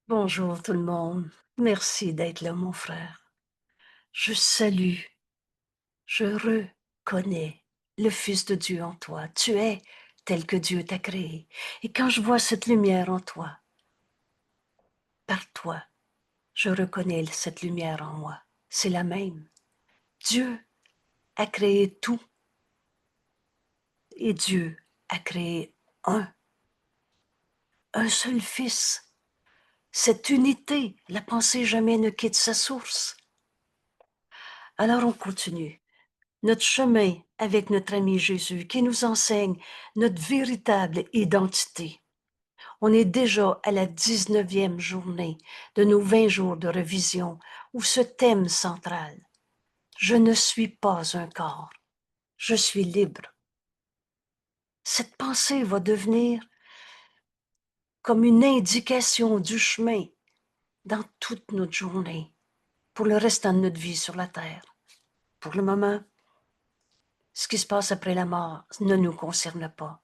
Bonjour tout le monde. Merci d'être là, mon frère. Je salue, je reconnais le Fils de Dieu en toi. Tu es tel que Dieu t'a créé. Et quand je vois cette lumière en toi, par toi, je reconnais cette lumière en moi. C'est la même. Dieu a créé tout et Dieu a créé un seul Fils. Cette unité, la pensée jamais ne quitte sa source. Alors on continue. Notre chemin avec notre ami Jésus qui nous enseigne notre véritable identité. On est déjà à la 19e journée de nos 20 jours de révision où ce thème central, je ne suis pas un corps, je suis libre. Cette pensée va devenir comme une indication du chemin dans toute notre journée pour le restant de notre vie sur la terre. Pour le moment, ce qui se passe après la mort ne nous concerne pas.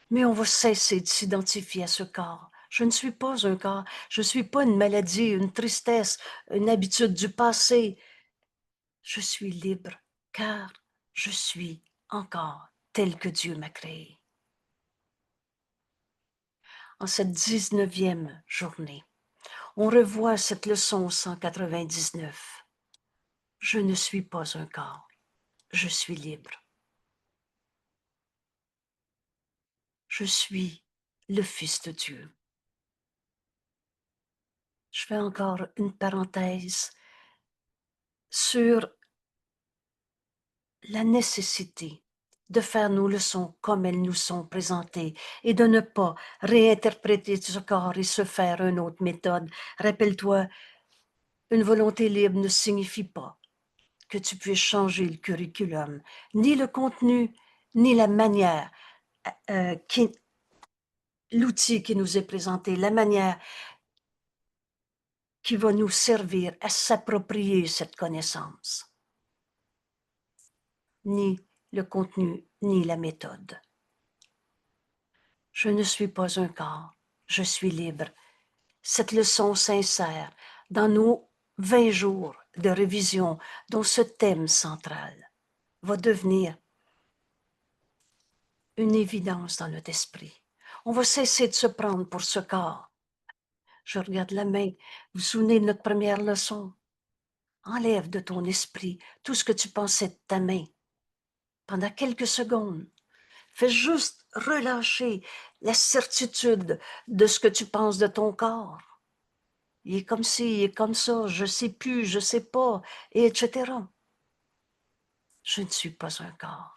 Mais on va cesser de s'identifier à ce corps. Je ne suis pas un corps, je ne suis pas une maladie, une tristesse, une habitude du passé. Je suis libre, car je suis encore tel que Dieu m'a créé. En cette 19e journée, on revoit cette leçon 199. Je ne suis pas un corps, je suis libre. Je suis le Fils de Dieu. Je fais encore une parenthèse sur la nécessité de faire nos leçons comme elles nous sont présentées et de ne pas réinterpréter ce corps et se faire une autre méthode. Rappelle-toi, une volonté libre ne signifie pas que tu puisses changer le curriculum, ni le contenu, ni la manière, qui, l'outil qui nous est présenté, la manière qui va nous servir à s'approprier cette connaissance, ni le contenu, ni la méthode. Je ne suis pas un corps, je suis libre. Cette leçon sincère dans nos 20 jours de révision dont ce thème central va devenir une évidence dans notre esprit. On va cesser de se prendre pour ce corps. Je regarde la main. Vous vous souvenez de notre première leçon? Enlève de ton esprit tout ce que tu pensais de ta main pendant quelques secondes. Fais juste relâcher la certitude de ce que tu penses de ton corps. Il est comme ci, il est comme ça, je sais plus, je sais pas, et etc. Je ne suis pas un corps.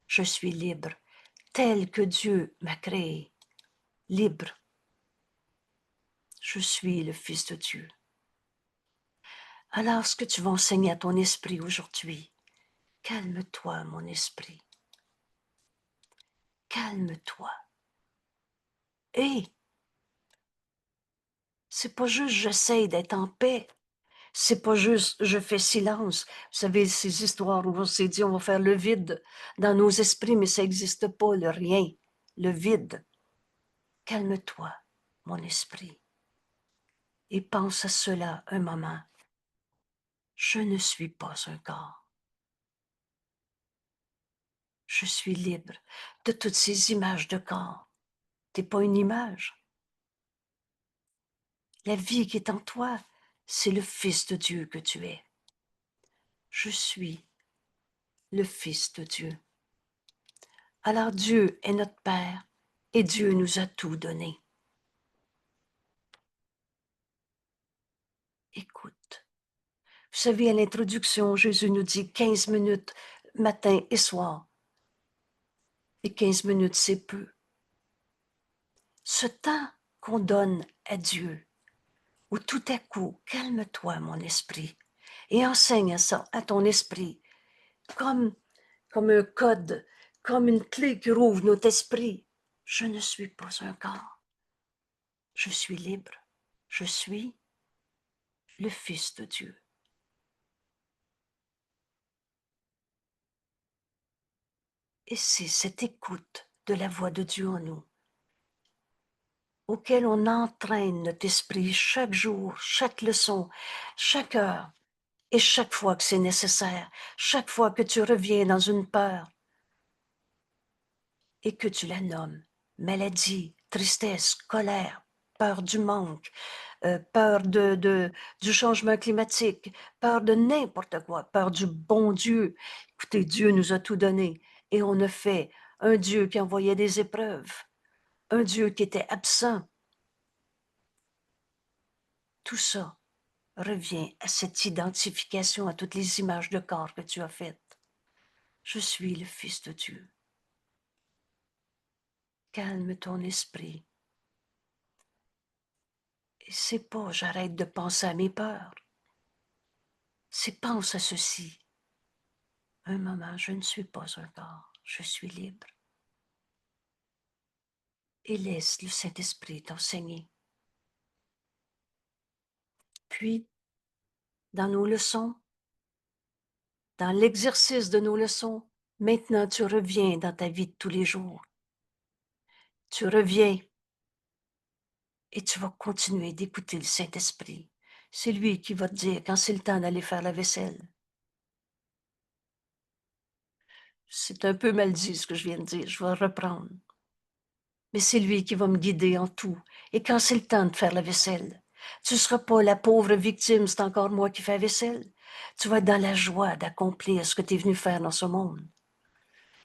Je suis libre, tel que Dieu m'a créé. Libre. Je suis le Fils de Dieu. Alors, ce que tu vas enseigner à ton esprit aujourd'hui, calme-toi, mon esprit. Calme-toi. Et c'est pas juste j'essaie d'être en paix. C'est pas juste je fais silence. Vous savez, ces histoires où on s'est dit on va faire le vide dans nos esprits, mais ça n'existe pas, le rien, le vide. Calme-toi, mon esprit, et pense à cela un moment. Je ne suis pas un corps. Je suis libre de toutes ces images de corps. T'es pas une image. La vie qui est en toi, c'est le Fils de Dieu que tu es. Je suis le Fils de Dieu. Alors Dieu est notre Père et Dieu nous a tout donné. Écoute. Vous savez, à l'introduction, Jésus nous dit 15 minutes matin et soir. Et 15 minutes, c'est peu. Ce temps qu'on donne à Dieu, où tout à coup, calme-toi, mon esprit, et enseigne ça à ton esprit, comme, comme un code, comme une clé qui rouvre notre esprit. Je ne suis pas un corps. Je suis libre. Je suis le Fils de Dieu. Et c'est cette écoute de la voix de Dieu en nous auquel on entraîne notre esprit chaque jour, chaque leçon, chaque heure, et chaque fois que c'est nécessaire, chaque fois que tu reviens dans une peur et que tu la nommes, maladie, tristesse, colère, peur du manque, peur du changement climatique, peur de n'importe quoi, peur du bon Dieu. Écoutez, Dieu nous a tout donné et on a fait un Dieu qui envoyait des épreuves, un Dieu qui était absent. Tout ça revient à cette identification, à toutes les images de corps que tu as faites. Je suis le Fils de Dieu. Calme ton esprit. Et c'est pas j'arrête de penser à mes peurs. C'est pense à ceci. Un moment, je ne suis pas un corps, je suis libre. Et laisse le Saint-Esprit t'enseigner. Puis, dans nos leçons, dans l'exercice de nos leçons, maintenant tu reviens dans ta vie de tous les jours. Tu reviens et tu vas continuer d'écouter le Saint-Esprit. C'est lui qui va te dire quand c'est le temps d'aller faire la vaisselle. C'est un peu mal dit ce que je viens de dire, je vais reprendre. Mais c'est lui qui va me guider en tout. Et quand c'est le temps de faire la vaisselle, tu ne seras pas la pauvre victime, c'est encore moi qui fais la vaisselle. Tu vas être dans la joie d'accomplir ce que tu es venu faire dans ce monde.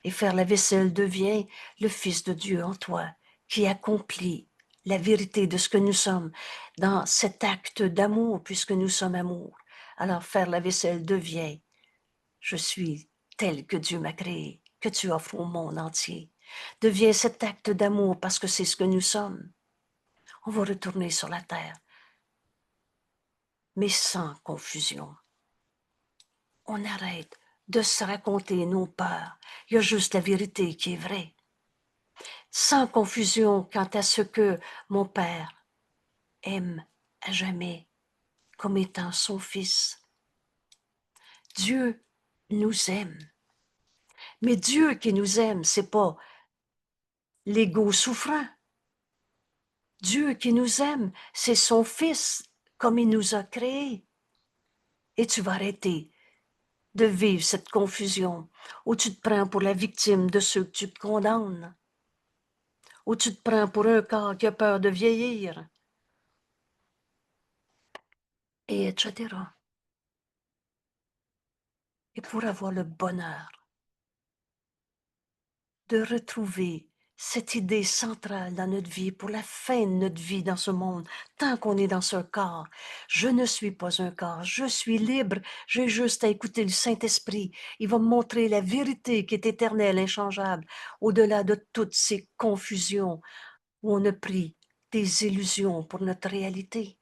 Et faire la vaisselle devient le Fils de Dieu en toi, qui accomplit la vérité de ce que nous sommes dans cet acte d'amour, puisque nous sommes amour. Alors faire la vaisselle devient, je suis tel que Dieu m'a créé, que tu offres au monde entier. Devient cet acte d'amour parce que c'est ce que nous sommes. On va retourner sur la terre, mais sans confusion. On arrête de se raconter nos peurs. Il y a juste la vérité qui est vraie. Sans confusion quant à ce que mon Père aime à jamais comme étant son Fils. Dieu nous aime. Mais Dieu qui nous aime, c'est pas l'ego souffrant. Dieu qui nous aime, c'est son Fils comme il nous a créés. Et tu vas arrêter de vivre cette confusion où tu te prends pour la victime de ceux que tu te condamnes, où tu te prends pour un corps qui a peur de vieillir, et etc. Et pour avoir le bonheur de retrouver cette idée centrale dans notre vie, pour la fin de notre vie dans ce monde, tant qu'on est dans ce corps. Je ne suis pas un corps, je suis libre, j'ai juste à écouter le Saint-Esprit. Il va me montrer la vérité qui est éternelle, inchangeable, au-delà de toutes ces confusions où on a pris des illusions pour notre réalité.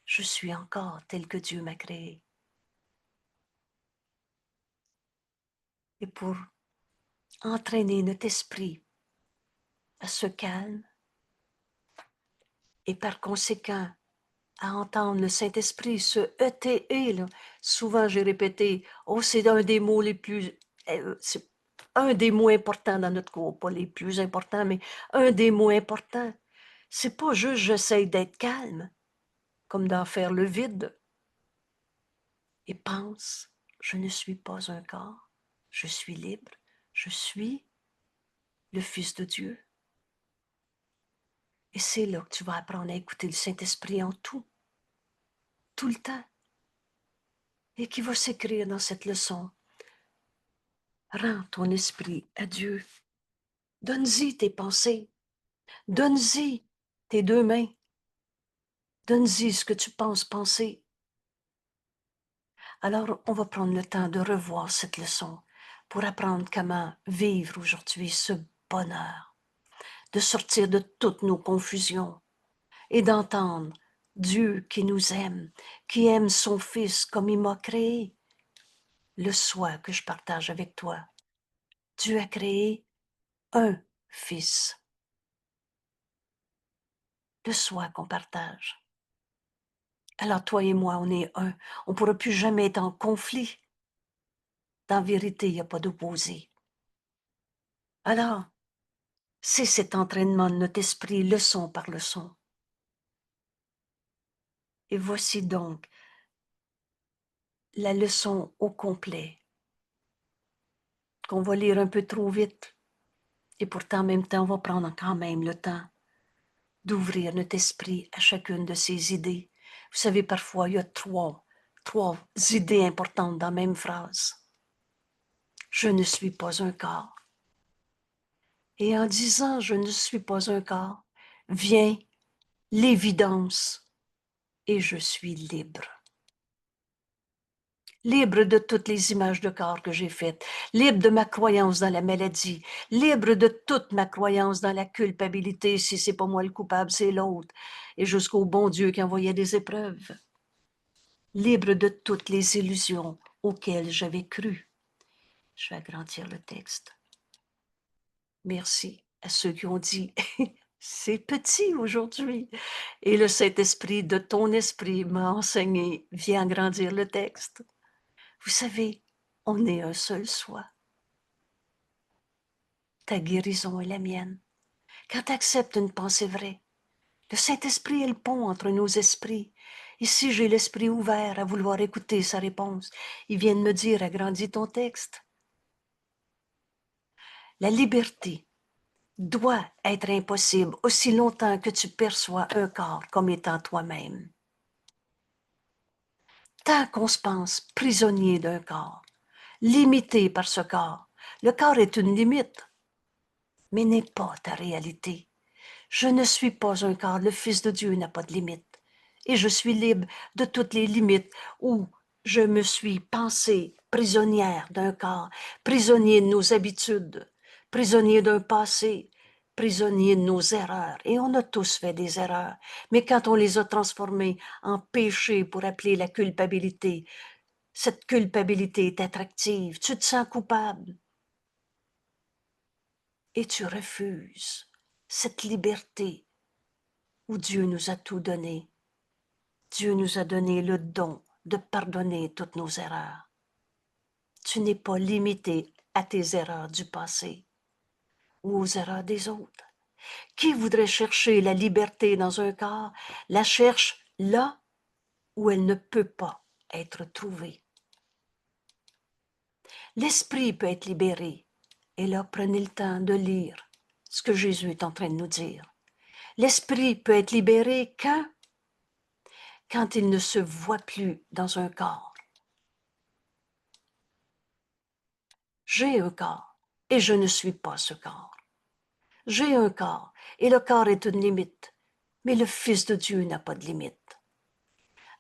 Je suis encore tel que Dieu m'a créé. Et pour entraîner notre esprit à ce calme et par conséquent à entendre le Saint-Esprit, ce ETE, là. Souvent j'ai répété, oh c'est un des mots les plus, c'est un des mots importants dans notre cours, pas les plus importants, mais un des mots importants. C'est pas juste j'essaie d'être calme, comme d'en faire le vide. Et pense, je ne suis pas un corps, je suis libre, je suis le Fils de Dieu. Et c'est là que tu vas apprendre à écouter le Saint-Esprit en tout le temps, et qui va s'écrire dans cette leçon. Rends ton esprit à Dieu. Donne-y tes pensées. Donne-y tes deux mains. Donne-y ce que tu penses penser. Alors, on va prendre le temps de revoir cette leçon pour apprendre comment vivre aujourd'hui ce bonheur, de sortir de toutes nos confusions et d'entendre Dieu qui nous aime, qui aime son Fils comme il m'a créé. Le soi que je partage avec toi. Dieu a créé un Fils. Le soi qu'on partage. Alors toi et moi, on est un. On ne pourra plus jamais être en conflit. Dans vérité, il n'y a pas d'opposé. Alors, C'est cet entraînement de notre esprit, leçon par leçon. Et voici donc la leçon au complet, qu'on va lire un peu trop vite. Et pourtant, en même temps, on va prendre quand même le temps d'ouvrir notre esprit à chacune de ces idées. Vous savez, parfois, il y a trois idées importantes dans la même phrase. Je ne suis pas un corps. Et en disant je ne suis pas un corps, vient l'évidence et je suis libre. Libre de toutes les images de corps que j'ai faites, libre de ma croyance dans la maladie, libre de toute ma croyance dans la culpabilité, si c'est pas moi le coupable, c'est l'autre, et jusqu'au bon Dieu qui envoyait des épreuves. Libre de toutes les illusions auxquelles j'avais cru. Je vais agrandir le texte. Merci à ceux qui ont dit c'est petit aujourd'hui. Et le Saint-Esprit de ton esprit m'a enseigné, viens agrandir le texte. Vous savez, on est un seul soi. Ta guérison est la mienne. Quand tu acceptes une pensée vraie, le Saint-Esprit est le pont entre nos esprits. Ici, j'ai l'esprit ouvert à vouloir écouter sa réponse. Il vient de me dire, agrandis ton texte. La liberté doit être impossible aussi longtemps que tu perçois un corps comme étant toi-même. Tant qu'on se pense prisonnier d'un corps, limité par ce corps, le corps est une limite, mais n'est pas ta réalité. Je ne suis pas un corps, le Fils de Dieu n'a pas de limite. Et je suis libre de toutes les limites où je me suis pensée prisonnière d'un corps, prisonnier de nos habitudes, prisonnier d'un passé, prisonnier de nos erreurs. Et on a tous fait des erreurs. Mais quand on les a transformées en péché pour appeler la culpabilité, cette culpabilité est attractive. Tu te sens coupable. Et tu refuses cette liberté où Dieu nous a tout donné. Dieu nous a donné le don de pardonner toutes nos erreurs. Tu n'es pas limité à tes erreurs du passé ou aux erreurs des autres. Qui voudrait chercher la liberté dans un corps, la cherche là où elle ne peut pas être trouvée. L'esprit peut être libéré. Et là, prenez le temps de lire ce que Jésus est en train de nous dire. L'esprit peut être libéré quand il ne se voit plus dans un corps. J'ai un corps et je ne suis pas ce corps. J'ai un corps et le corps est une limite, mais le Fils de Dieu n'a pas de limite.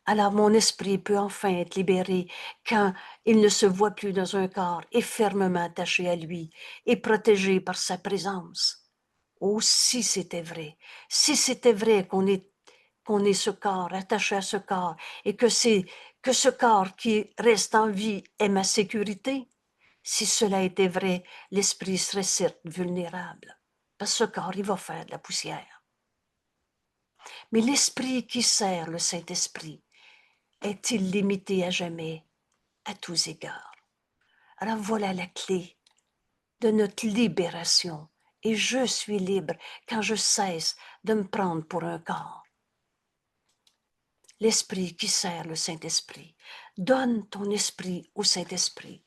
Alors mon esprit peut enfin être libéré quand il ne se voit plus dans un corps et fermement attaché à lui et protégé par sa présence. Oh, si c'était vrai qu'on est ce corps, attaché à ce corps, et que ce corps qui reste en vie est ma sécurité, si cela était vrai, l'esprit serait certes vulnérable, parce que ce corps, il va faire de la poussière. Mais l'esprit qui sert le Saint-Esprit est illimité à jamais, à tous égards. Alors voilà la clé de notre libération. Et je suis libre quand je cesse de me prendre pour un corps. L'esprit qui sert le Saint-Esprit. Donne ton esprit au Saint-Esprit.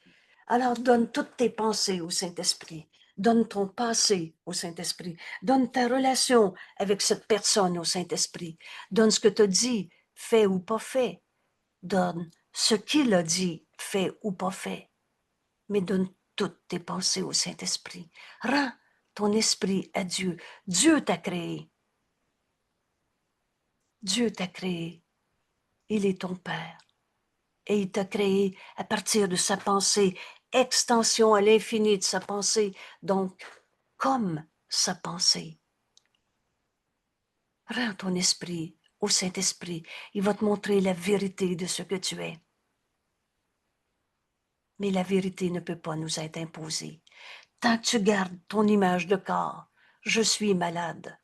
Alors donne toutes tes pensées au Saint-Esprit. Donne ton passé au Saint-Esprit. Donne ta relation avec cette personne au Saint-Esprit. Donne ce que tu as dit, fait ou pas fait. Donne ce qu'il a dit, fait ou pas fait. Mais donne toutes tes pensées au Saint-Esprit. Rends ton esprit à Dieu. Dieu t'a créé. Dieu t'a créé. Il est ton Père. Et il t'a créé à partir de sa pensée, extension à l'infini de sa pensée, donc comme sa pensée. Rends ton esprit au Saint-Esprit. Il va te montrer la vérité de ce que tu es. Mais la vérité ne peut pas nous être imposée. Tant que tu gardes ton image de corps, je suis malade.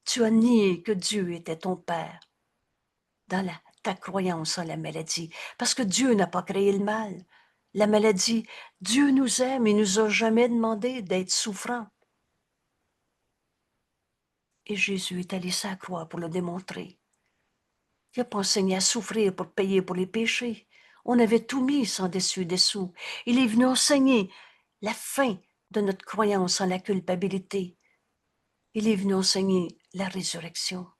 Tu as nié que Dieu était ton Père dans ta croyance en la maladie, parce que Dieu n'a pas créé le mal. La maladie, Dieu nous aime et nous a jamais demandé d'être souffrants. Et Jésus est allé sur la croix pour le démontrer. Il n'a pas enseigné à souffrir pour payer pour les péchés. On avait tout mis sans dessus-dessous. Il est venu enseigner la fin de notre croyance en la culpabilité. Il est venu enseigner la résurrection.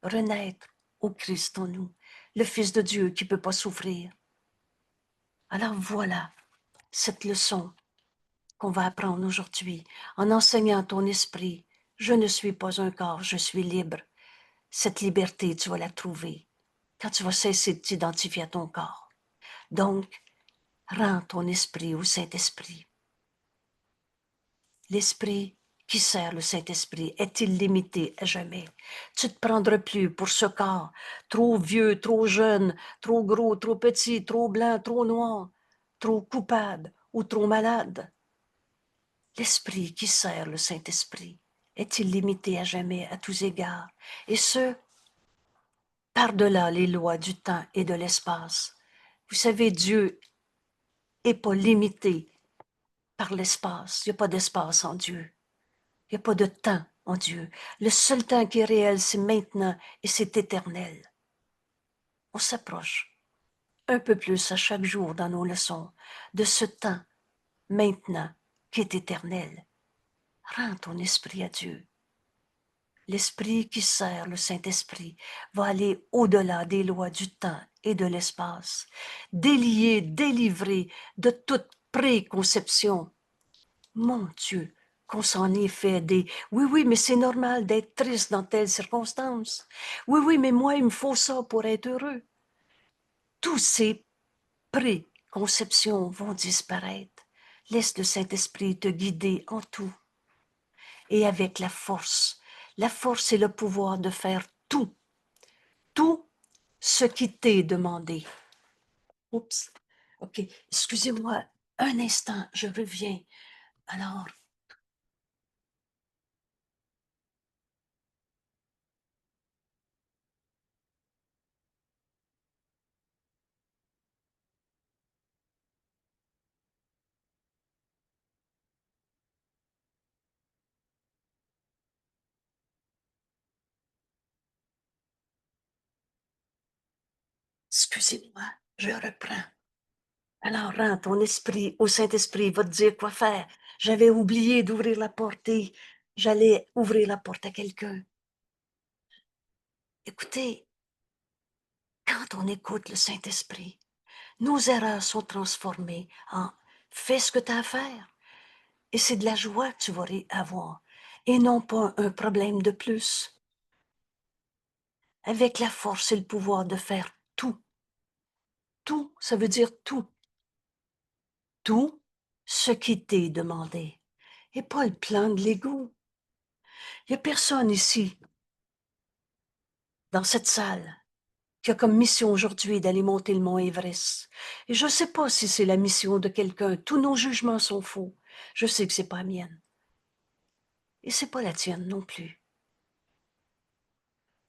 Renaître au Christ en nous, le Fils de Dieu qui ne peut pas souffrir. Alors voilà cette leçon qu'on va apprendre aujourd'hui en enseignant ton esprit. Je ne suis pas un corps, je suis libre. Cette liberté, tu vas la trouver quand tu vas cesser de t'identifier à ton corps. Donc, rends ton esprit au Saint-Esprit. L'esprit qui sert le Saint-Esprit est illimité à jamais. Tu ne te prendras plus pour ce corps, trop vieux, trop jeune, trop gros, trop petit, trop blanc, trop noir, trop coupable ou trop malade. L'esprit qui sert le Saint-Esprit est illimité à jamais, à tous égards, et ce, par-delà les lois du temps et de l'espace. Vous savez, Dieu n'est pas limité par l'espace. Il n'y a pas d'espace en Dieu. Il n'y a pas de temps en Dieu. Le seul temps qui est réel, c'est maintenant et c'est éternel. On s'approche un peu plus à chaque jour dans nos leçons de ce temps maintenant qui est éternel. Rends ton esprit à Dieu. L'esprit qui sert le Saint-Esprit va aller au-delà des lois du temps et de l'espace, délier, délivrer de toute préconception. Mon Dieu, qu'on s'en est fait des « oui, oui, mais c'est normal d'être triste dans telle circonstance. Oui, oui, mais moi, il me faut ça pour être heureux. » Tous ces préconceptions vont disparaître. Laisse le Saint-Esprit te guider en tout. Et avec la force et le pouvoir de faire tout ce qui t'est demandé. Oups, ok, excusez-moi un instant, je reviens. Alors, excusez-moi, je reprends. Alors, rends ton esprit au Saint-Esprit, il va te dire quoi faire. J'avais oublié d'ouvrir la porte et j'allais ouvrir la porte à quelqu'un. Écoutez, quand on écoute le Saint-Esprit, nos erreurs sont transformées en fais ce que tu as à faire. Et c'est de la joie que tu vas avoir et non pas un problème de plus. Avec la force et le pouvoir de faire tout. Tout, ça veut dire tout. Tout ce qui t'est demandé. Et pas le plan de l'ego. Il n'y a personne ici, dans cette salle, qui a comme mission aujourd'hui d'aller monter le mont Everest. Et je ne sais pas si c'est la mission de quelqu'un. Tous nos jugements sont faux. Je sais que c'est pas la mienne. Et c'est pas la tienne non plus.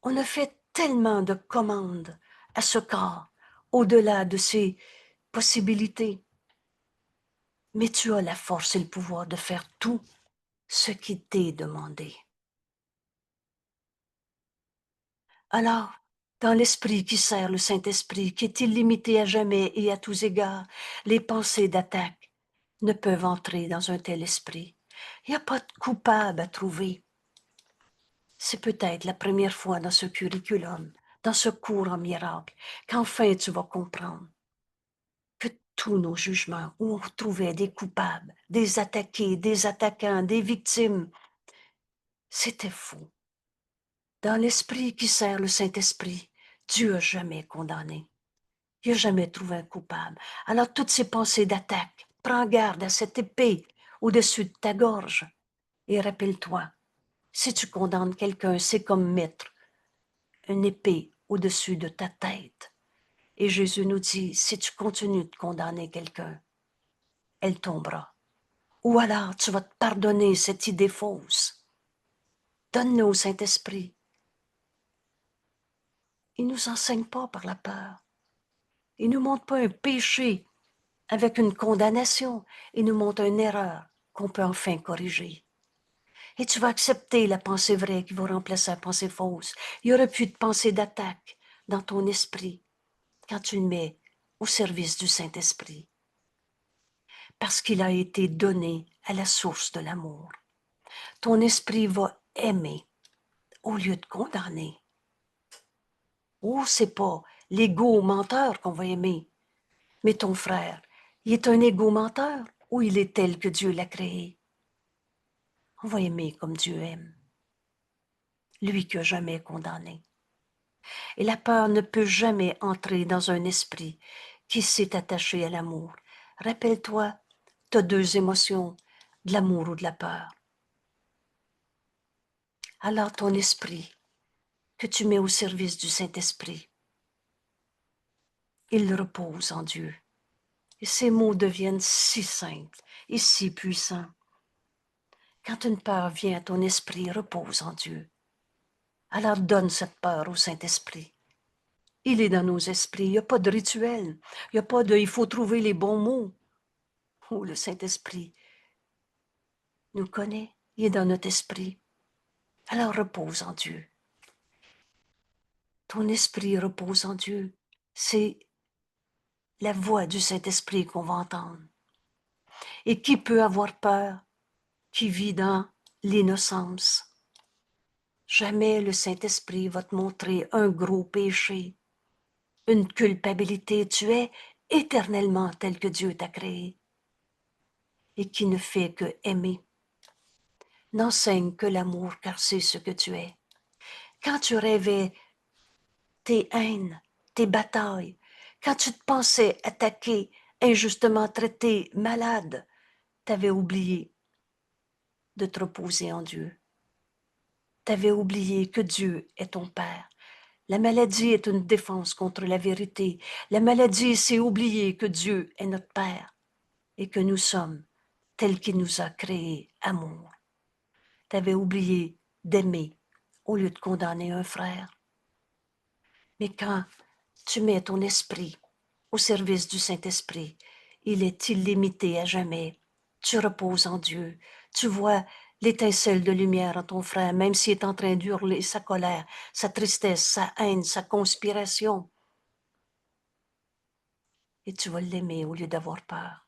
On a fait tellement de commandes à ce corps, au-delà de ses possibilités. Mais tu as la force et le pouvoir de faire tout ce qui t'est demandé. Alors, dans l'esprit qui sert le Saint-Esprit, qui est illimité à jamais et à tous égards, les pensées d'attaque ne peuvent entrer dans un tel esprit. Il n'y a pas de coupable à trouver. C'est peut-être la première fois dans ce curriculum, dans ce cours en miracle, qu'enfin tu vas comprendre que tous nos jugements, où on trouvait des coupables, des attaqués, des attaquants, des victimes, c'était faux. Dans l'esprit qui sert le Saint-Esprit, Dieu n'a jamais condamné. Il n'a jamais trouvé un coupable. Alors toutes ces pensées d'attaque, prends garde à cette épée au-dessus de ta gorge. Et rappelle-toi, si tu condamnes quelqu'un, c'est comme mettre une épée au-dessus de ta tête. Et Jésus nous dit, si tu continues de condamner quelqu'un, elle tombera. Ou alors tu vas te pardonner cette idée fausse. Donne-le au Saint-Esprit. Il ne nous enseigne pas par la peur. Il ne nous montre pas un péché avec une condamnation. Il nous montre une erreur qu'on peut enfin corriger. Et tu vas accepter la pensée vraie qui va remplacer la pensée fausse. Il n'y aura plus de pensée d'attaque dans ton esprit quand tu le mets au service du Saint-Esprit. Parce qu'il a été donné à la source de l'amour. Ton esprit va aimer au lieu de condamner. Oh, c'est pas l'ego menteur qu'on va aimer, mais ton frère, il est un ego menteur ou il est tel que Dieu l'a créé? On va aimer comme Dieu aime, lui qui n'a jamais condamné. Et la peur ne peut jamais entrer dans un esprit qui s'est attaché à l'amour. Rappelle-toi, tu as deux émotions, de l'amour ou de la peur. Alors ton esprit, que tu mets au service du Saint-Esprit, il repose en Dieu. Et ces mots deviennent si simples et si puissants. Quand une peur vient à ton esprit, repose en Dieu. Alors donne cette peur au Saint-Esprit. Il est dans nos esprits. Il n'y a pas de rituel. Il n'y a pas de « il faut trouver les bons mots ». Oh, le Saint-Esprit nous connaît. Il est dans notre esprit. Alors repose en Dieu. Ton esprit repose en Dieu. C'est la voix du Saint-Esprit qu'on va entendre. Et qui peut avoir peur qui vit dans l'innocence? Jamais le Saint-Esprit va te montrer un gros péché, une culpabilité. Tu es éternellement tel que Dieu t'a créé et qui ne fait que aimer. N'enseigne que l'amour car c'est ce que tu es. Quand tu rêvais tes haines, tes batailles, quand tu te pensais attaqué, injustement traité, malade, t'avais oublié de te reposer en Dieu. T'avais oublié que Dieu est ton Père. La maladie est une défense contre la vérité. La maladie, c'est oublier que Dieu est notre Père et que nous sommes tels qu'il nous a créés, amour. T'avais oublié d'aimer au lieu de condamner un frère. Mais quand tu mets ton esprit au service du Saint-Esprit, il est illimité à jamais. Tu reposes en Dieu. Tu vois l'étincelle de lumière en ton frère, même s'il est en train d'hurler sa colère, sa tristesse, sa haine, sa conspiration. Et tu vas l'aimer au lieu d'avoir peur.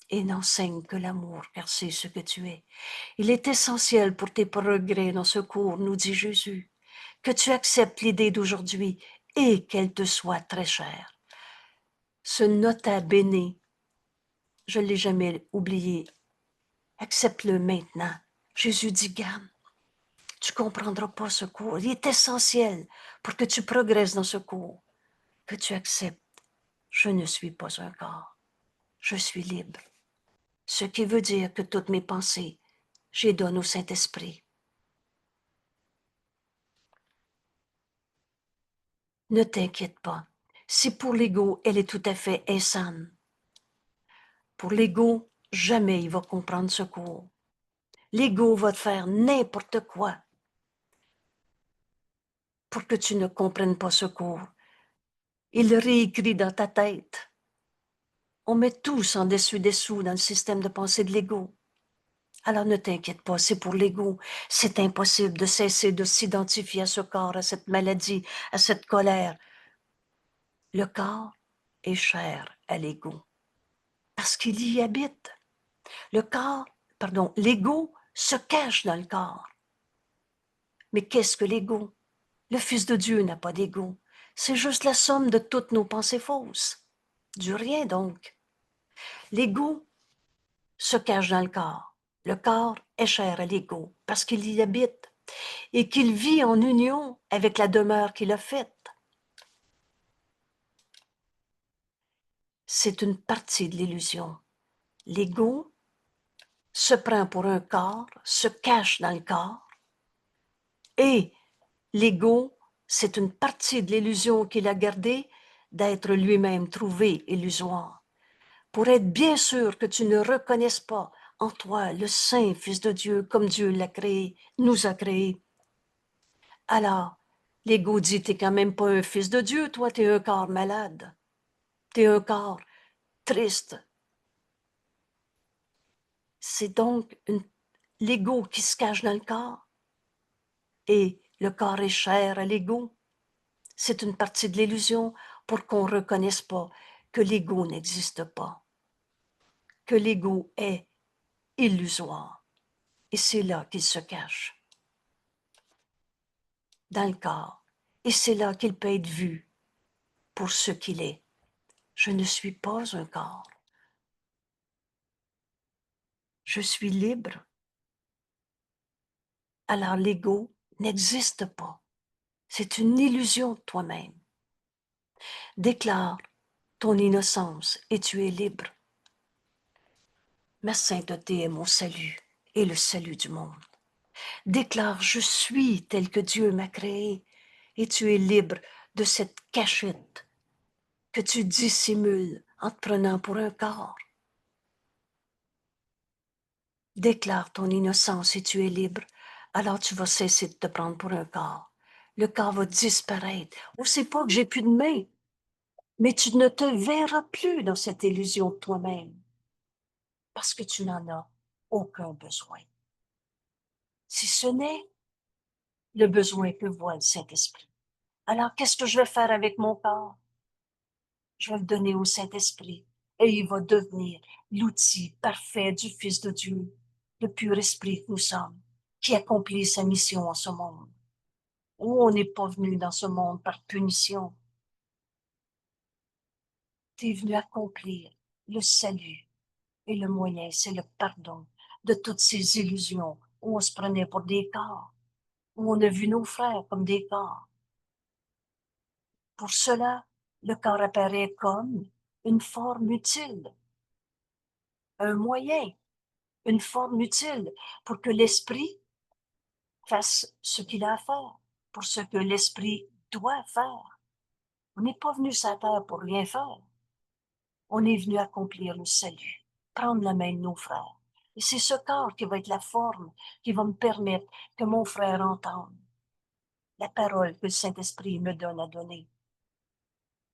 Et n'enseigne que l'amour, car c'est ce que tu es. Il est essentiel pour tes progrès dans ce cours, nous dit Jésus, que tu acceptes l'idée d'aujourd'hui et qu'elle te soit très chère. Ce nota bene, je ne l'ai jamais oublié. Accepte-le maintenant. Jésus dit, gamme, tu ne comprendras pas ce cours. Il est essentiel pour que tu progresses dans ce cours, que tu acceptes. Je ne suis pas un corps. Je suis libre. Ce qui veut dire que toutes mes pensées, je les donne au Saint-Esprit. Ne t'inquiète pas. Si pour l'ego, elle est tout à fait insane, pour l'ego, jamais il va comprendre ce cours. L'ego va te faire n'importe quoi pour que tu ne comprennes pas ce cours. Il réécrit dans ta tête. On met tous en dessus-dessous dans le système de pensée de l'ego. Alors ne t'inquiète pas, c'est pour l'ego. C'est impossible de cesser de s'identifier à ce corps, à cette maladie, à cette colère. Le corps est cher à l'ego parce qu'il y habite. L'ego se cache dans le corps. Mais qu'est-ce que l'ego? Le Fils de Dieu n'a pas d'ego. C'est juste la somme de toutes nos pensées fausses. Du rien donc. L'ego se cache dans le corps. Le corps est cher à l'ego parce qu'il y habite et qu'il vit en union avec la demeure qu'il a faite. C'est une partie de l'illusion. L'ego se prend pour un corps, se cache dans le corps et l'ego, c'est une partie de l'illusion qu'il a gardée d'être lui-même trouvé illusoire. Pour être bien sûr que tu ne reconnaisses pas en toi le Saint Fils de Dieu comme Dieu l'a créé, nous a créé. Alors, l'ego dit, t'es quand même pas un fils de Dieu, toi, t'es un corps malade. T'es un corps triste. C'est donc une l'ego qui se cache dans le corps, et le corps est cher à l'ego. C'est une partie de l'illusion pour qu'on ne reconnaisse pas que l'ego n'existe pas, que l'ego est illusoire. Et c'est là qu'il se cache, dans le corps. Et c'est là qu'il peut être vu pour ce qu'il est. Je ne suis pas un corps. Je suis libre. Alors l'ego n'existe pas. C'est une illusion de toi-même. Déclare ton innocence et tu es libre. Ma sainteté est mon salut et le salut du monde. Déclare, je suis tel que Dieu m'a créé et tu es libre de cette cachette que tu dissimules en te prenant pour un corps. Déclare ton innocence et tu es libre, alors tu vas cesser de te prendre pour un corps. Le corps va disparaître. On ne sait pas que j'ai plus de main, mais tu ne te verras plus dans cette illusion de toi-même parce que tu n'en as aucun besoin. Si ce n'est le besoin que voit le Saint-Esprit. Alors, qu'est-ce que je vais faire avec mon corps? Je vais le donner au Saint-Esprit et il va devenir l'outil parfait du Fils de Dieu, le pur esprit que nous sommes, qui accomplit sa mission en ce monde. Où on n'est pas venu dans ce monde par punition. Tu es venu accomplir le salut et le moyen, c'est le pardon de toutes ces illusions où on se prenait pour des corps, où on a vu nos frères comme des corps. Pour cela, le corps apparaît comme une forme utile, un moyen, une forme utile pour que l'esprit fasse ce qu'il a à faire, pour ce que l'esprit doit faire. On n'est pas venu sur la terre pour rien faire. On est venu accomplir le salut, prendre la main de nos frères. Et c'est ce corps qui va être la forme qui va me permettre que mon frère entende la parole que le Saint-Esprit me donne à donner.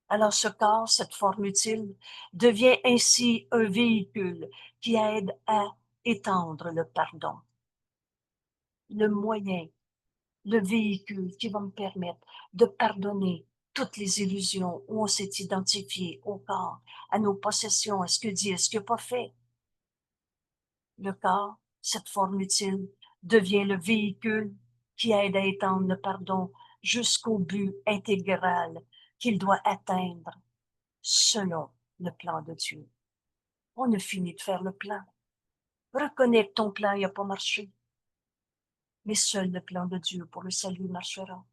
Alors ce corps, cette forme utile, devient ainsi un véhicule qui aide à étendre le pardon. Le moyen, le véhicule qui va me permettre de pardonner toutes les illusions où on s'est identifié au corps, à nos possessions, à ce que dit, à ce qu'il n'a pas fait. Le corps, cette forme utile, devient le véhicule qui aide à étendre le pardon jusqu'au but intégral qu'il doit atteindre selon le plan de Dieu. On a fini de faire le plan. Reconnais que ton plan n'a pas marché, mais seul le plan de Dieu pour le salut marchera.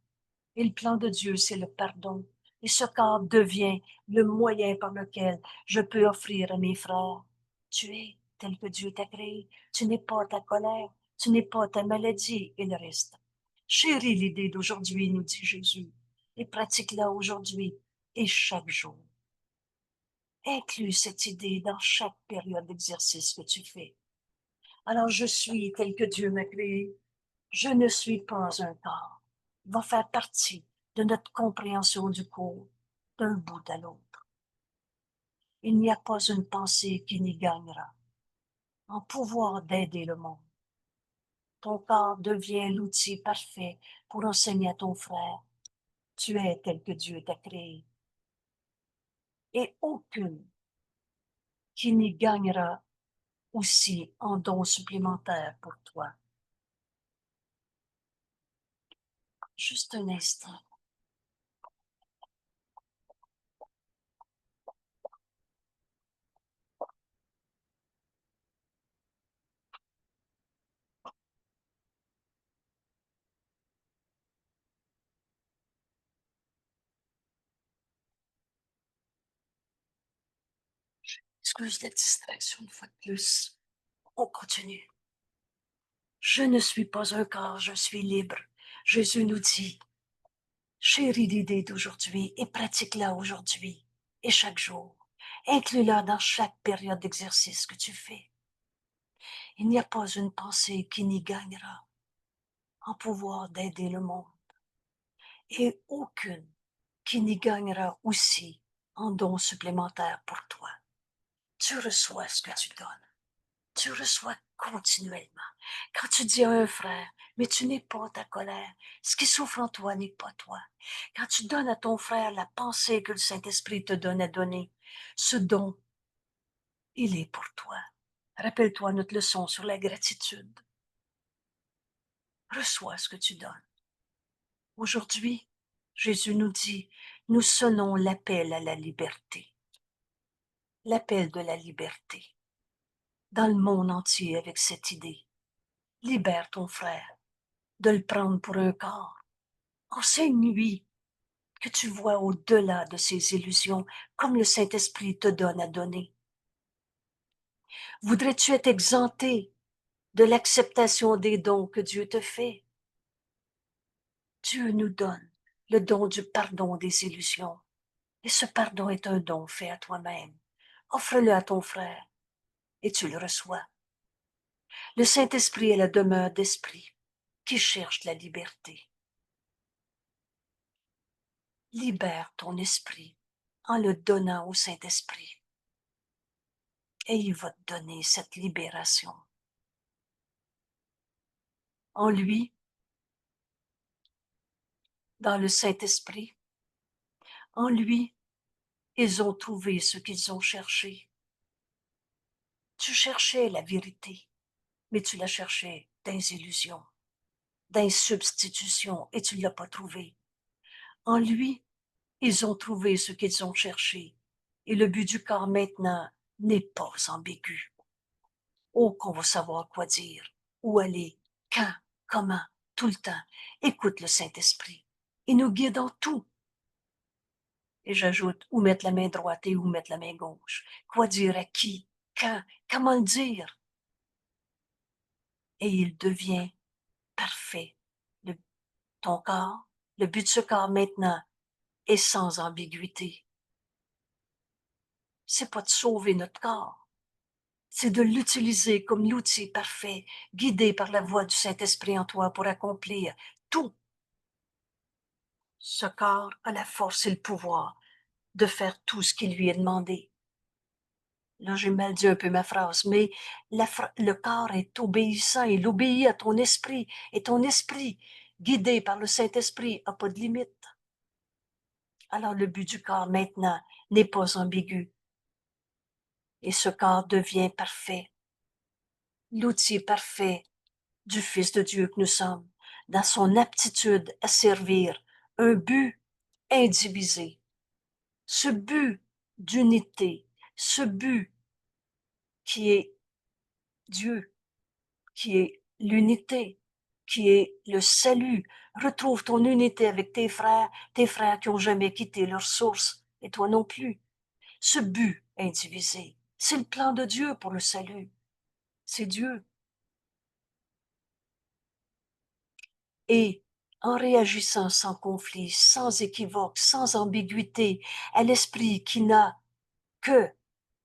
Et le plan de Dieu, c'est le pardon. Et ce corps devient le moyen par lequel je peux offrir à mes frères. Tu es tel que Dieu t'a créé. Tu n'es pas ta colère. Tu n'es pas ta maladie et le reste. Chéris l'idée d'aujourd'hui, nous dit Jésus, et pratique-la aujourd'hui et chaque jour. Inclus cette idée dans chaque période d'exercice que tu fais. Alors je suis tel que Dieu m'a créé. Je ne suis pas un corps. Va faire partie de notre compréhension du cours d'un bout à l'autre. Il n'y a pas une pensée qui n'y gagnera en pouvoir d'aider le monde. Ton corps devient l'outil parfait pour enseigner à ton frère. Tu es tel que Dieu t'a créé. Et aucune qui n'y gagnera aussi en dons supplémentaires pour toi. Juste un instant. Excuse la distraction une fois de plus. On continue. Je ne suis pas un corps, je suis libre. Jésus nous dit, chéris l'idée d'aujourd'hui et pratique-la aujourd'hui et chaque jour. Inclus-la dans chaque période d'exercice que tu fais. Il n'y a pas une pensée qui n'y gagnera en pouvoir d'aider le monde et aucune qui n'y gagnera aussi en dons supplémentaires pour toi. Tu reçois ce que tu donnes. Tu reçois continuellement. Quand tu dis à un frère, mais tu n'es pas ta colère, ce qui souffre en toi n'est pas toi. Quand tu donnes à ton frère la pensée que le Saint-Esprit te donne à donner, ce don, il est pour toi. Rappelle-toi notre leçon sur la gratitude. Reçois ce que tu donnes. Aujourd'hui, Jésus nous dit, nous sonnons l'appel à la liberté. L'appel de la liberté. Dans le monde entier avec cette idée. Libère ton frère de le prendre pour un corps. Enseigne-lui que tu vois au-delà de ses illusions, comme le Saint-Esprit te donne à donner. Voudrais-tu être exempté de l'acceptation des dons que Dieu te fait? Dieu nous donne le don du pardon des illusions. Et ce pardon est un don fait à toi-même. Offre-le à ton frère et tu le reçois. Le Saint-Esprit est la demeure d'esprit qui cherche la liberté. Libère ton esprit en le donnant au Saint-Esprit. Et il va te donner cette libération. En lui, dans le Saint-Esprit, en lui, ils ont trouvé ce qu'ils ont cherché. Tu cherchais la vérité, mais tu la cherchais dans les illusions, dans les substitutions, et tu ne l'as pas trouvé. En lui, ils ont trouvé ce qu'ils ont cherché, et le but du corps maintenant n'est pas ambigu. Oh, qu'on va savoir quoi dire, où aller, quand, comment, tout le temps. Écoute le Saint-Esprit. Il nous guide en tout. Et j'ajoute, où mettre la main droite et où mettre la main gauche. Quoi dire à qui, quand, comment le dire. Et il devient parfait. Ton corps, le but de ce corps maintenant est sans ambiguïté. C'est pas de sauver notre corps. C'est de l'utiliser comme l'outil parfait, guidé par la voix du Saint-Esprit en toi pour accomplir tout. Ce corps a la force et le pouvoir de faire tout ce qui lui est demandé. Là, j'ai mal dit un peu ma phrase, mais le corps est obéissant, il obéit à ton esprit, et ton esprit, guidé par le Saint-Esprit, n'a pas de limite. Alors le but du corps maintenant n'est pas ambigu, et ce corps devient parfait, l'outil parfait du Fils de Dieu que nous sommes, dans son aptitude à servir un but indivisé, ce but d'unité, ce but qui est Dieu, qui est l'unité, qui est le salut. Retrouve ton unité avec tes frères qui ont jamais quitté leur source, et toi non plus. Ce but indivisé, c'est le plan de Dieu pour le salut. C'est Dieu. Et en réagissant sans conflit, sans équivoque, sans ambiguïté, à l'esprit qui n'a que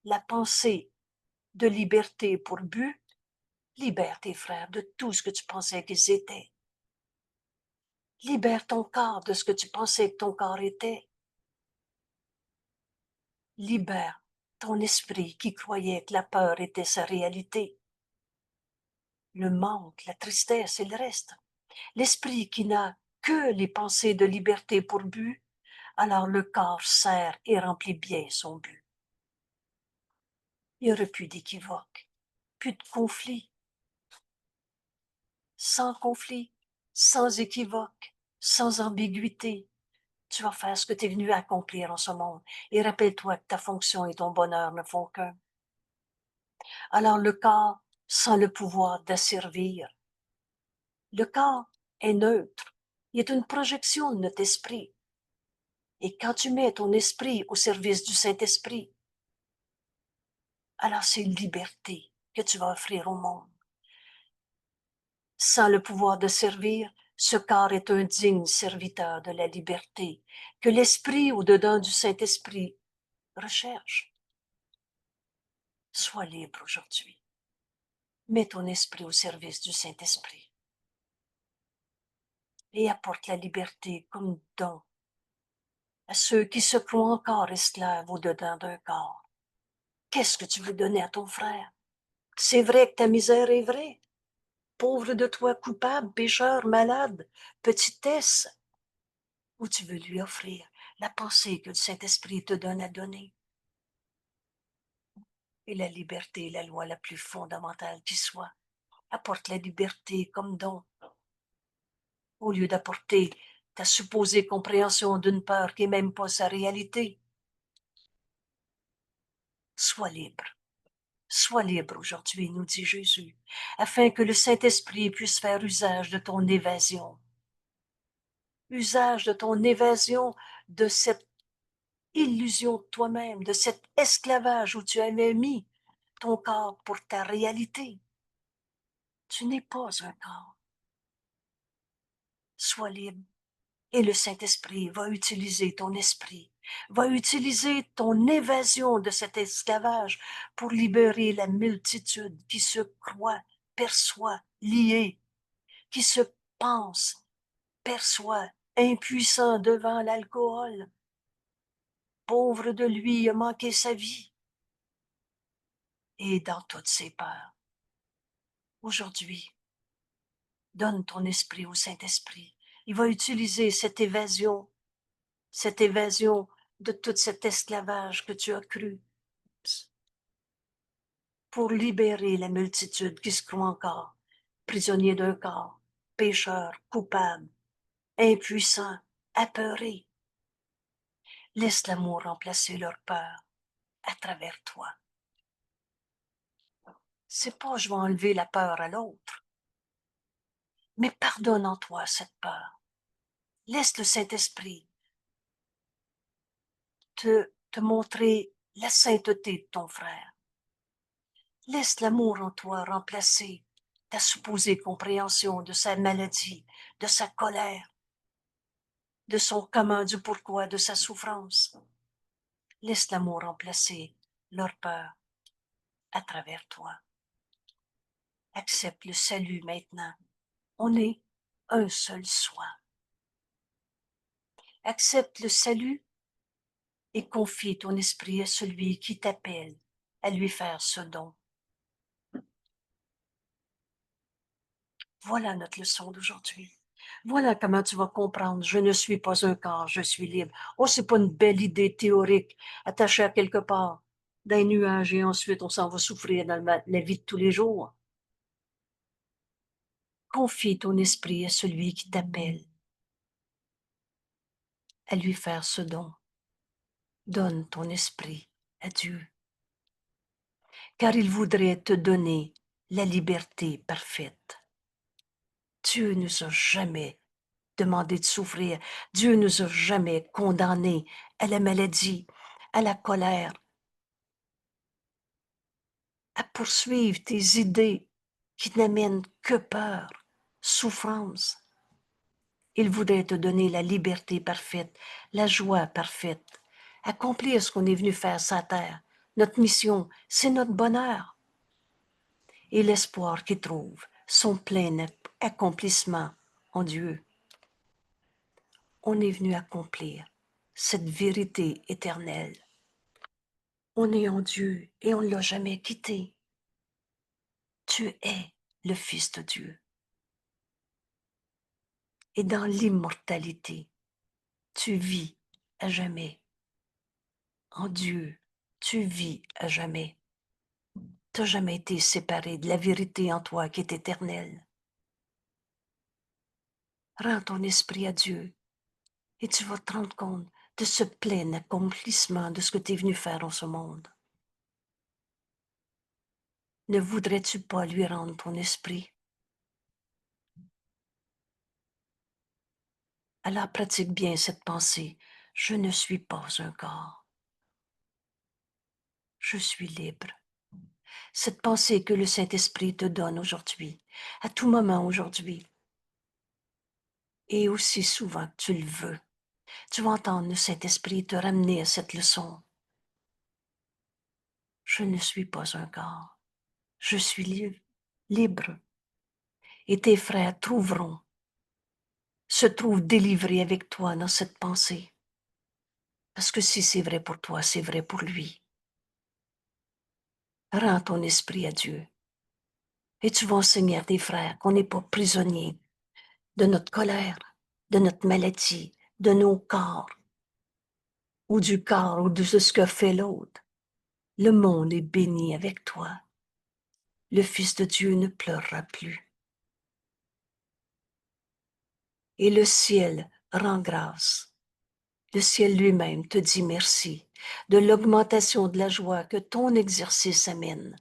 la pensée de liberté pour but, libère tes frères de tout ce que tu pensais qu'ils étaient. Libère ton corps de ce que tu pensais que ton corps était. Libère ton esprit qui croyait que la peur était sa réalité. Le manque, la tristesse et le reste. L'esprit qui n'a que les pensées de liberté pour but, alors le corps sert et remplit bien son but. Il n'y aurait plus d'équivoque, plus de conflit. Sans conflit, sans équivoque, sans ambiguïté, tu vas faire ce que tu es venu accomplir en ce monde. Et rappelle-toi que ta fonction et ton bonheur ne font qu'un. Alors le corps sent le pouvoir d'asservir. Le corps est neutre. Il est une projection de notre esprit. Et quand tu mets ton esprit au service du Saint-Esprit, alors c'est une liberté que tu vas offrir au monde. Sans le pouvoir de servir, ce corps est un digne serviteur de la liberté que l'Esprit au-dedans du Saint-Esprit recherche. Sois libre aujourd'hui. Mets ton esprit au service du Saint-Esprit et apporte la liberté comme don à ceux qui se croient encore esclaves au-dedans d'un corps. Qu'est-ce que tu veux donner à ton frère? C'est vrai que ta misère est vraie. Pauvre de toi, coupable, pécheur, malade, petitesse. Ou tu veux lui offrir la pensée que le Saint-Esprit te donne à donner. Et la liberté est la loi la plus fondamentale qui soit. Apporte la liberté comme don, au lieu d'apporter ta supposée compréhension d'une peur qui n'est même pas sa réalité. Sois libre. Sois libre aujourd'hui, nous dit Jésus, afin que le Saint-Esprit puisse faire usage de ton évasion. Usage de ton évasion de cette illusion de toi-même, de cet esclavage où tu avais mis ton corps pour ta réalité. Tu n'es pas un corps. Sois libre. Et le Saint-Esprit va utiliser ton esprit, va utiliser ton évasion de cet esclavage pour libérer la multitude qui se croit, perçoit, liée, qui se pense, perçoit, impuissant devant l'alcool. Pauvre de lui, il a manqué sa vie. Et dans toutes ses peurs. Aujourd'hui, donne ton esprit au Saint-Esprit. Il va utiliser cette évasion de tout cet esclavage que tu as cru, pour libérer la multitude qui se croit encore prisonnier d'un corps, pécheur, coupable, impuissant, apeuré. Laisse l'amour remplacer leur peur à travers toi. C'est pas je vais enlever la peur à l'autre, mais pardonne en toi cette peur. Laisse le Saint-Esprit te montrer la sainteté de ton frère. Laisse l'amour en toi remplacer ta supposée compréhension de sa maladie, de sa colère, de son comment, du pourquoi, de sa souffrance. Laisse l'amour remplacer leur peur à travers toi. Accepte le salut maintenant. On est un seul soi. Accepte le salut et confie ton esprit à celui qui t'appelle à lui faire ce don. Voilà notre leçon d'aujourd'hui. Voilà comment tu vas comprendre. Je ne suis pas un corps, je suis libre. Oh, c'est pas une belle idée théorique attachée à quelque part d'un nuage et ensuite on s'en va souffrir dans la vie de tous les jours. Confie ton esprit à celui qui t'appelle à lui faire ce don. Donne ton esprit à Dieu, car il voudrait te donner la liberté parfaite. Dieu nous a jamais demandé de souffrir. Dieu nous a jamais condamnés à la maladie, à la colère, à poursuivre tes idées qui n'amènent que peur, souffrance. Il voudrait te donner la liberté parfaite, la joie parfaite, accomplir ce qu'on est venu faire sur la terre. Notre mission, c'est notre bonheur. Et l'espoir qu'il trouve son plein accomplissement en Dieu. On est venu accomplir cette vérité éternelle. On est en Dieu et on ne l'a jamais quitté. Tu es le Fils de Dieu. Et dans l'immortalité, tu vis à jamais. En Dieu, tu vis à jamais. Tu n'as jamais été séparé de la vérité en toi qui est éternelle. Rends ton esprit à Dieu et tu vas te rendre compte de ce plein accomplissement de ce que tu es venu faire en ce monde. Ne voudrais-tu pas lui rendre ton esprit? Alors pratique bien cette pensée. Je ne suis pas un corps. Je suis libre. Cette pensée que le Saint-Esprit te donne aujourd'hui, à tout moment aujourd'hui, et aussi souvent que tu le veux, tu vas entendre le Saint-Esprit te ramener à cette leçon. Je ne suis pas un corps. Je suis libre. Et tes frères se trouvent délivrés avec toi dans cette pensée. Parce que si c'est vrai pour toi, c'est vrai pour lui. Rends ton esprit à Dieu. Et tu vas enseigner à tes frères qu'on n'est pas prisonnier de notre colère, de notre maladie, de nos corps, ou du corps, ou de ce que fait l'autre. Le monde est béni avec toi. Le Fils de Dieu ne pleurera plus. Et le ciel rend grâce. Le ciel lui-même te dit merci de l'augmentation de la joie que ton exercice amène.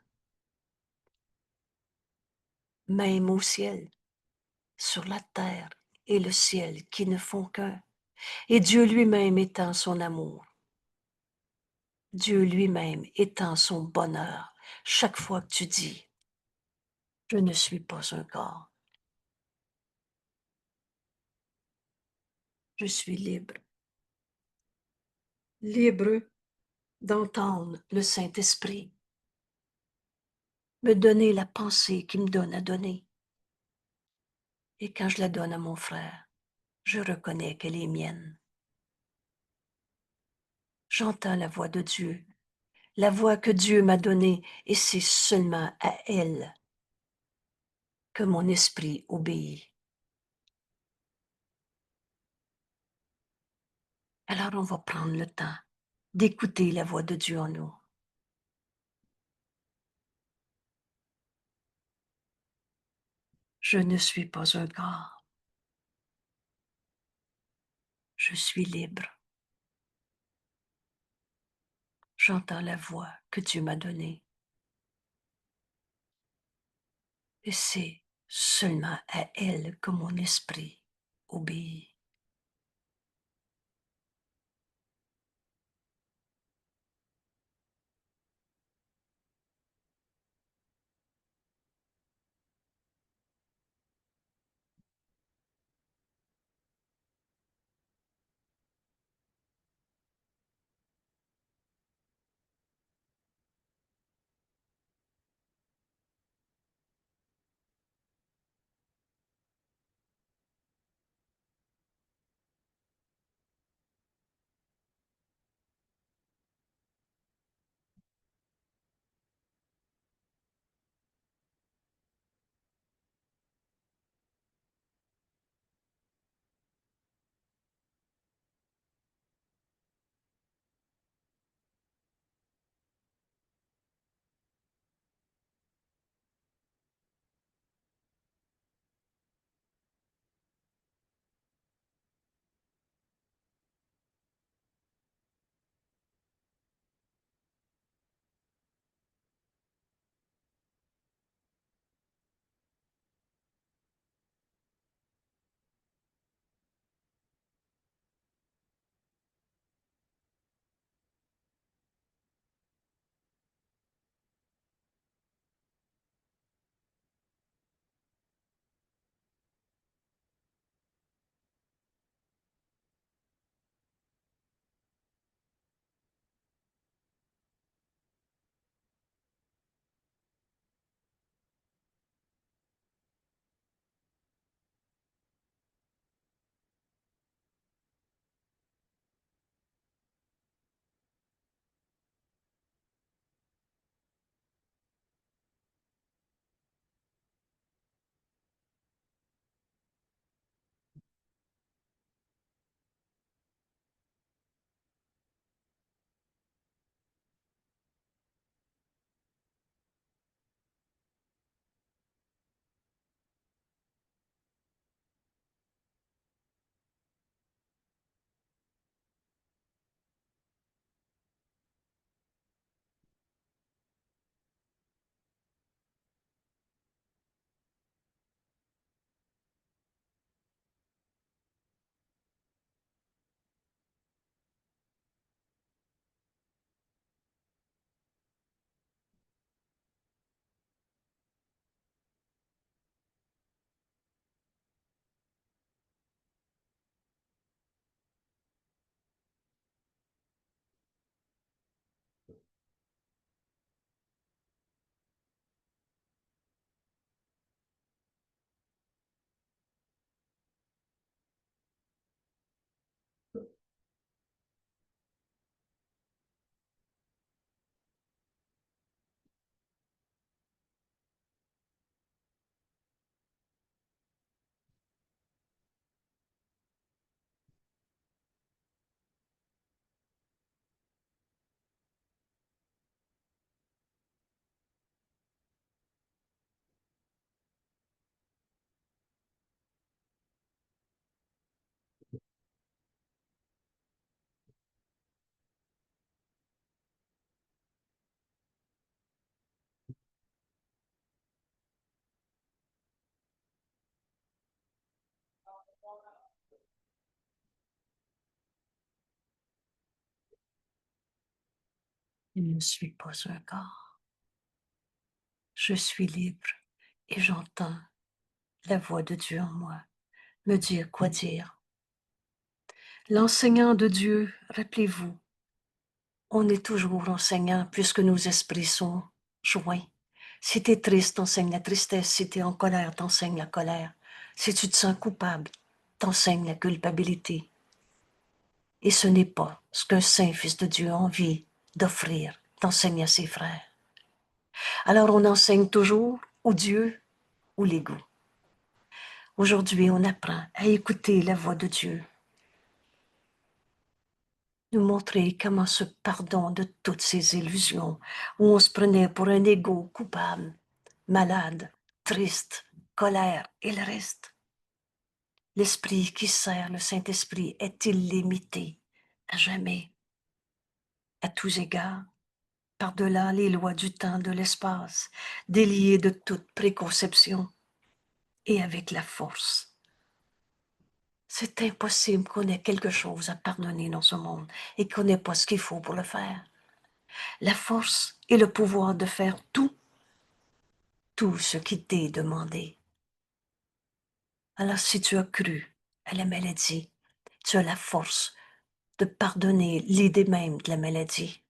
Même au ciel, sur la terre et le ciel qui ne font qu'un. Et Dieu lui-même étend son amour. Dieu lui-même étend son bonheur chaque fois que tu dis, je ne suis pas un corps. Je suis libre. Libre d'entendre le Saint-Esprit me donner la pensée qu'il me donne à donner. Et quand je la donne à mon frère, je reconnais qu'elle est mienne. J'entends la voix de Dieu, la voix que Dieu m'a donnée, et c'est seulement à elle que mon esprit obéit. Alors on va prendre le temps d'écouter la voix de Dieu en nous. Je ne suis pas un corps. Je suis libre. J'entends la voix que Dieu m'a donnée. Et c'est seulement à elle que mon esprit obéit. ne suis pas un corps. Je suis libre et j'entends la voix de Dieu en moi me dire quoi dire. L'enseignant de Dieu, rappelez-vous, on est toujours enseignant puisque nos esprits sont joints. Si tu es triste, t'enseignes la tristesse. Si tu es en colère, t'enseignes la colère. Si tu te sens coupable, t'enseignes la culpabilité. Et ce n'est pas ce qu'un saint fils de Dieu a envie d'offrir, d'enseigner à ses frères. Alors on enseigne toujours ou Dieu ou l'ego. Aujourd'hui, on apprend à écouter la voix de Dieu, nous montrer comment ce pardon de toutes ces illusions où on se prenait pour un ego coupable, malade, triste, colère et le reste. L'esprit qui sert le Saint-Esprit est illimité à jamais, à tous égards, par-delà les lois du temps, de l'espace, délié de toute préconception et avec la force. C'est impossible qu'on ait quelque chose à pardonner dans ce monde et qu'on n'ait pas ce qu'il faut pour le faire. La force et le pouvoir de faire tout ce qui t'est demandé. Alors si tu as cru à la maladie, tu as la force de pardonner l'idée même de la maladie.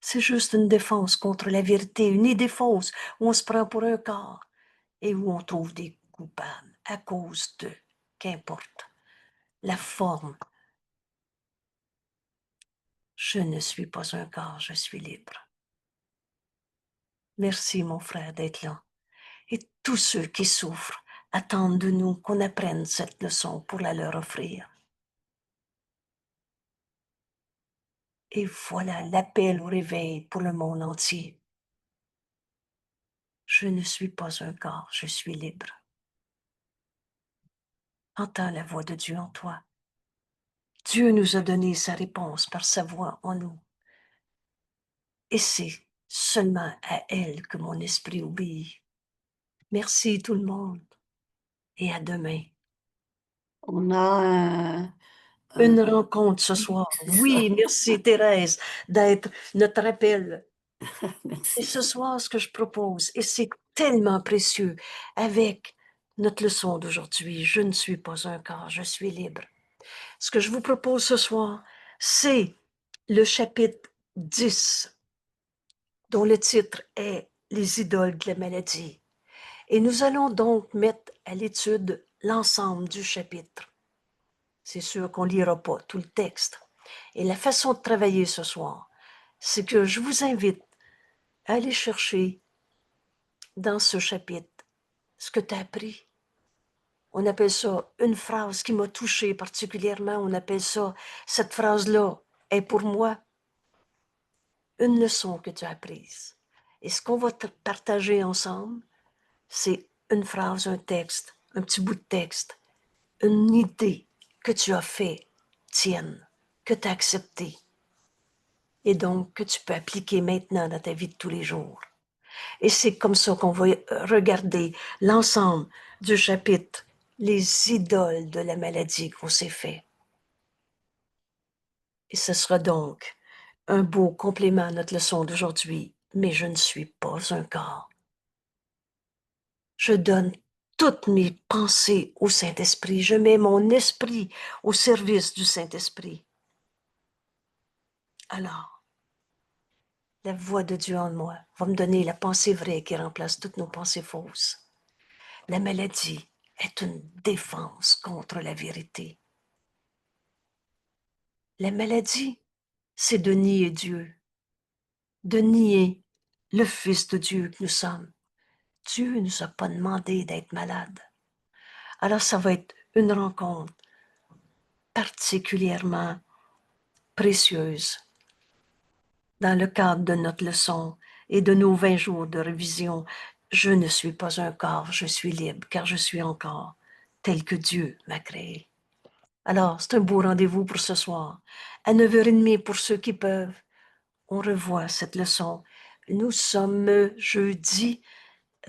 C'est juste une défense contre la vérité, une idée fausse où on se prend pour un corps et où on trouve des coupables à cause de, qu'importe, la forme. Je ne suis pas un corps, je suis libre. Merci mon frère d'être là. Et tous ceux qui souffrent attendent de nous qu'on apprenne cette leçon pour la leur offrir. Et voilà l'appel au réveil pour le monde entier. Je ne suis pas un corps, je suis libre. Entends la voix de Dieu en toi. Dieu nous a donné sa réponse par sa voix en nous. Et c'est seulement à elle que mon esprit obéit. Merci tout le monde et à demain. On a Une rencontre ce soir. Oui, merci Thérèse d'être notre appel. Et Merci. ce soir, ce que je propose, et c'est tellement précieux, avec notre leçon d'aujourd'hui, je ne suis pas un corps, je suis libre. Ce que je vous propose ce soir, c'est le chapitre 10, dont le titre est Les idoles de la maladie. Et nous allons donc mettre à l'étude l'ensemble du chapitre. C'est sûr qu'on ne lira pas tout le texte. Et la façon de travailler ce soir, c'est que je vous invite à aller chercher dans ce chapitre ce que tu as appris. On appelle ça une phrase qui m'a touchée particulièrement. On appelle ça, cette phrase-là est pour moi une leçon que tu as apprise. Et ce qu'on va partager ensemble, c'est une phrase, un texte, un petit bout de texte, une idée que tu as fait tienne, que tu as acceptée, et donc que tu peux appliquer maintenant dans ta vie de tous les jours. Et c'est comme ça qu'on va regarder l'ensemble du chapitre, les idoles de la maladie qu'on s'est fait. Et ce sera donc un beau complément à notre leçon d'aujourd'hui. Mais je ne suis pas un corps. Je donne toutes mes pensées au Saint-Esprit. Je mets mon esprit au service du Saint-Esprit. Alors, la voix de Dieu en moi va me donner la pensée vraie qui remplace toutes nos pensées fausses. La maladie est une défense contre la vérité. La maladie, c'est de nier Dieu, de nier le Fils de Dieu que nous sommes. Dieu ne nous a pas demandé d'être malades. Alors ça va être une rencontre particulièrement précieuse dans le cadre de notre leçon et de nos 20 jours de révision. Je ne suis pas un corps, je suis libre, car je suis encore tel que Dieu m'a créé. Alors, c'est un beau rendez-vous pour ce soir. À 9h30 pour ceux qui peuvent, on revoit cette leçon. Nous sommes jeudi.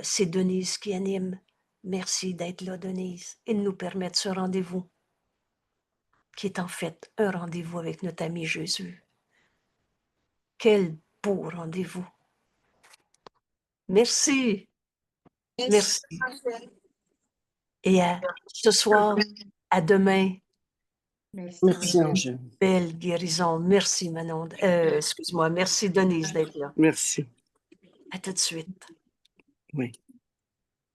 C'est Denise qui anime. Merci d'être là, Denise, et de nous permettre ce rendez-vous, qui est en fait un rendez-vous avec notre ami Jésus. Quel beau rendez-vous. Merci. Merci. Et à ce soir, à demain. Merci, Angèle. Belle guérison. Merci, Manon. Excuse-moi. Merci, Denise, d'être là. Merci. À tout de suite. Oui.